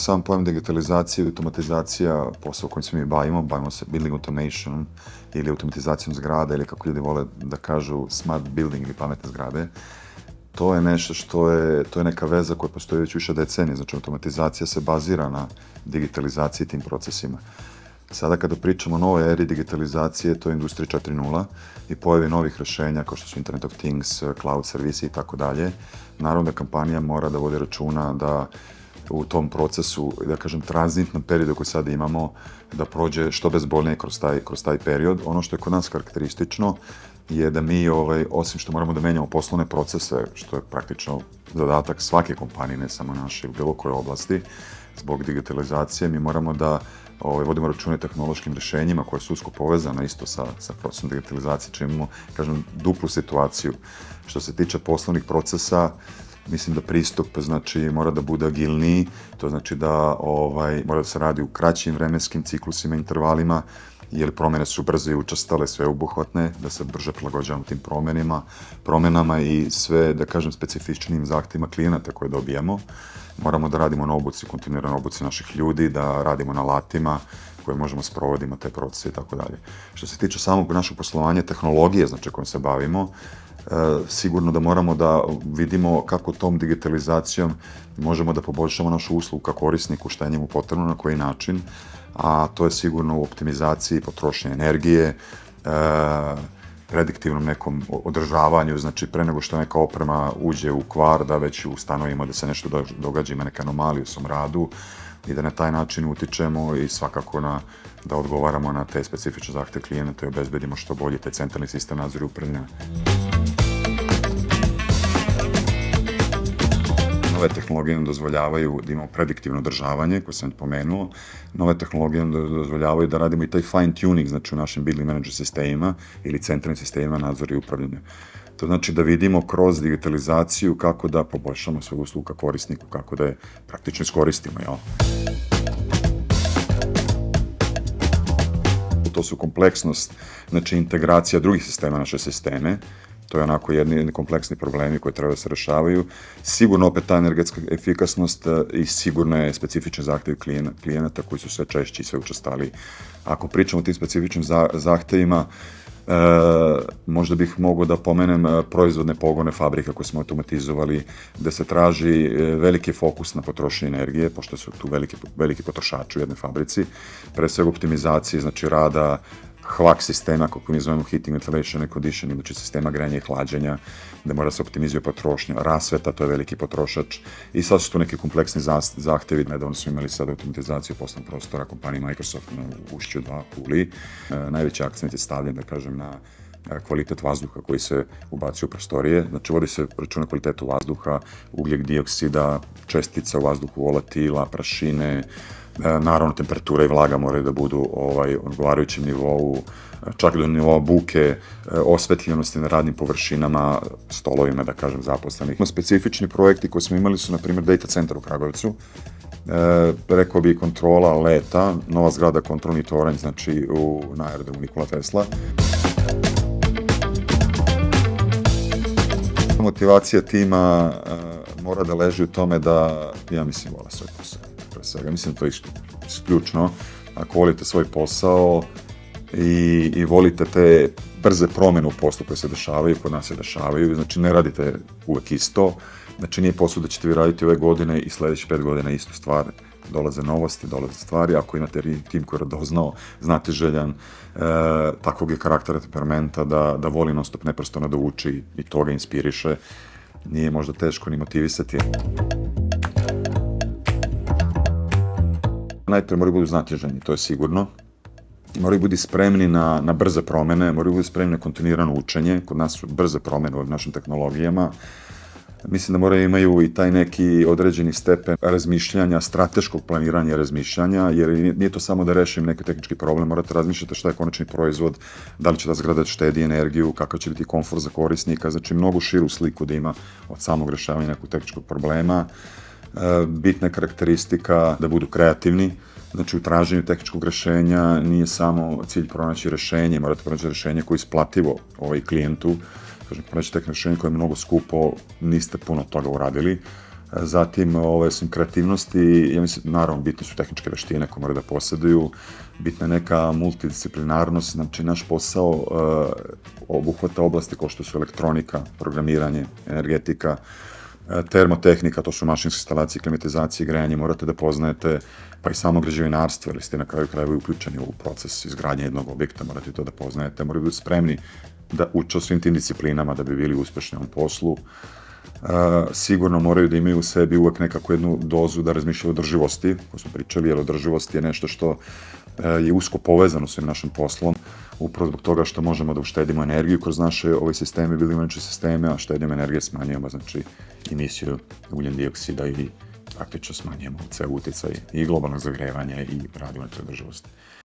sam pojam digitalizacije i automatizacija, posao kojim se mi bavimo se building automation ili automatizacijom zgrada ili kako ljudi vole da kažu smart building ili pametne zgrade. To je nešto to je neka veza koja postoji već više decenija, znači automatizacija se bazira na digitalizaciji tim procesima. Sada kada pričamo o novoj eri digitalizacije, to je Industrija 4.0 i pojavi novih rešenja kao što su Internet of Things, cloud servisi i tako dalje, naravno da kompanija mora da vodi računa da u tom procesu, da kažem, tranzitnom periodu koji sad imamo, da prođe što bezbolnije kroz taj period. Ono što je kod nas karakteristično je da mi, osim što moramo da menjamo poslovne procese, što je praktično zadatak svake kompanije, ne samo naše, u bilo kojoj oblasti, zbog digitalizacije, mi moramo da vodimo račune tehnološkim rešenjima koje su usko povezana isto sa procesom digitalizacije, čime imamo, kažem, duplu situaciju. Što se tiče poslovnih procesa, mislim da pristup znači mora da bude agilniji, to znači da mora da se radi u kraćim vremenskim ciklusima, intervalima, jer promene su brze i učestale, sveobuhvatne, da se brže prilagođavamo tim promenama i sve, da kažem, specifičnim zahtevima klijenata koje dobijamo. Moramo da radimo na obuci, kontinuirano obuci naših ljudi, da radimo na alatima koje možemo sprovodimo te procese i tako dalje. Što se tiče samog našeg poslovanja, tehnologije, znači kojom se bavimo, sigurno da moramo da vidimo kako tom digitalizacijom možemo da poboljšamo našu uslugu ka korisniku, šta je njemu potrebno, na koji način, a to je sigurno u optimizaciji potrošnje energije, prediktivnom nekom održavanju, znači pre nego što neka oprema uđe u kvar, da već ustanovimo da se nešto događa, ima neke anomalije u svom radu i da na taj način utičemo i svakako da odgovaramo na te specifične zahteve klijenata i obezbedimo što bolji taj centralni sistem nadzora i upravljanja. Nove tehnologije nam dozvoljavaju da imamo prediktivno održavanje, koje sam pomenuo. Nove tehnologije nam dozvoljavaju da radimo i taj fine tuning, znači u našim building manager sistemima ili centralnim sistemima nadzora i upravljanja. To znači da vidimo kroz digitalizaciju kako da poboljšamo svoju uslugu ka korisniku, kako da je praktično iskoristimo. To su kompleksnost, znači integracija drugih sistema naše sisteme. To je onako jedni kompleksni problemi koji treba da se rešavaju. Sigurno opet ta energetska efikasnost i sigurno je specifični zahtev klijenata koji su sve češći i sve učestaliji. Ako pričamo o tim specifičnim zahtevima, možda bih mogao da pomenem proizvodne pogone fabrika koje smo automatizovali, gde se traži veliki fokus na potrošnju energije, pošto su tu veliki potrošači u jednoj fabrici, pre svega optimizacije, znači rada HVAC sistema, kako mi zovemo heating, ventilation and conditioning, znači sistema grejanja i hlađenja, da mora se optimizuje potrošnja, rasveta, to je veliki potrošač i sad su tu neki kompleksni zahtevi. Nedavno smo imali sad automatizaciju poslovnog prostora kompanije Microsoft na Ušću 2 Puli. Najveći akcent je stavljen, da kažem, na kvalitet vazduha koji se ubacuje u prostorije. Znači, vodi se računa kvalitetu vazduha, ugljik dioksida, čestica u vazduhu, volatila, prašine, naravno temperatura i vlaga moraju da budu u odgovarajućem nivou, čak do nivoa buke, osvetljenosti na radnim površinama, stolovima, da kažem, zaposlenih. Specifični projekti koji smo imali su, na primjer, data centar u Kragujevcu, rekao bi kontrola leta, nova zgrada kontrolni toranj, znači na aerodromu Nikola Tesla. Motivacija tima mora da leži u tome da, ja mislim, vole svoj posao. Pre svega, mislim da to je ključno. Ako volite svoj posao i volite te brze promene u poslu koje se dešavaju, kod nas se dešavaju, znači ne radite uvek isto, znači nije posao da ćete vi raditi ove godine i sledeće 5 godina istu stvar, dolaze novosti, dolaze stvari, ako imate tim koji je radoznao, znatiželjan, takvog je karaktera, temperamenta, da voli non stop neprestano da uči i to ga inspiriše, nije možda teško ni motivisati. Najpre moraju budu znatiželjni, to je sigurno. Moraju biti spremni na brze promene, moraju biti spremni na kontinuirano učenje. Kod nas su brze promene u našim tehnologijama. Mislim da moraju imaju i taj neki određeni stepen razmišljanja, strateškog planiranja razmišljanja, jer nije to samo da rešim neki tehnički problem, morate razmišljati šta je konačni proizvod, da li će ta zgrada štedi energiju, kakav će biti komfort za korisnika, znači mnogo širu sliku da ima od samog rešavanja nekog tehničkog problema. Bitna je karakteristika da budu kreativni, znači u traženju tehničkog rešenja nije samo cilj pronaći rešenje, morate pronaći rešenje koje je isplativo klijentu, kažem, pronaći tehničko rešenje koje je mnogo skupo, niste puno toga uradili, Zatim, osim kreativnosti, ja mislim, naravno, bitne su tehničke veštine koje moraju da posjeduju, bitna je neka multidisciplinarnost, znači naš posao obuhvata oblasti kao što su elektronika, programiranje, energetika, termotehnika, to su mašinske instalacije, klimatizacije, grejanje, morate da poznajete, pa i samo građevinarstvo, jer ste na kraju krajeva uključeni u proces izgradnje jednog objekta, morate to da poznajete, morate biti spremni da uče o svim tim disciplinama da bi bili uspešni u poslu. Sigurno moraju da imaju u sebi uvek nekako jednu dozu da razmišljaju o održivosti, ko smo pričali, jer održivost je nešto što je usko povezano s svim našim poslom, upravo zbog toga što možemo da uštedimo energiju kroz naše sisteme, bilimenačne sisteme, a štedimo energije, smanjujemo, znači, emisiju ugljen dioksida i praktično smanjujemo ceo uticaj i globalnog zagrevanja i radimo na toj održivosti.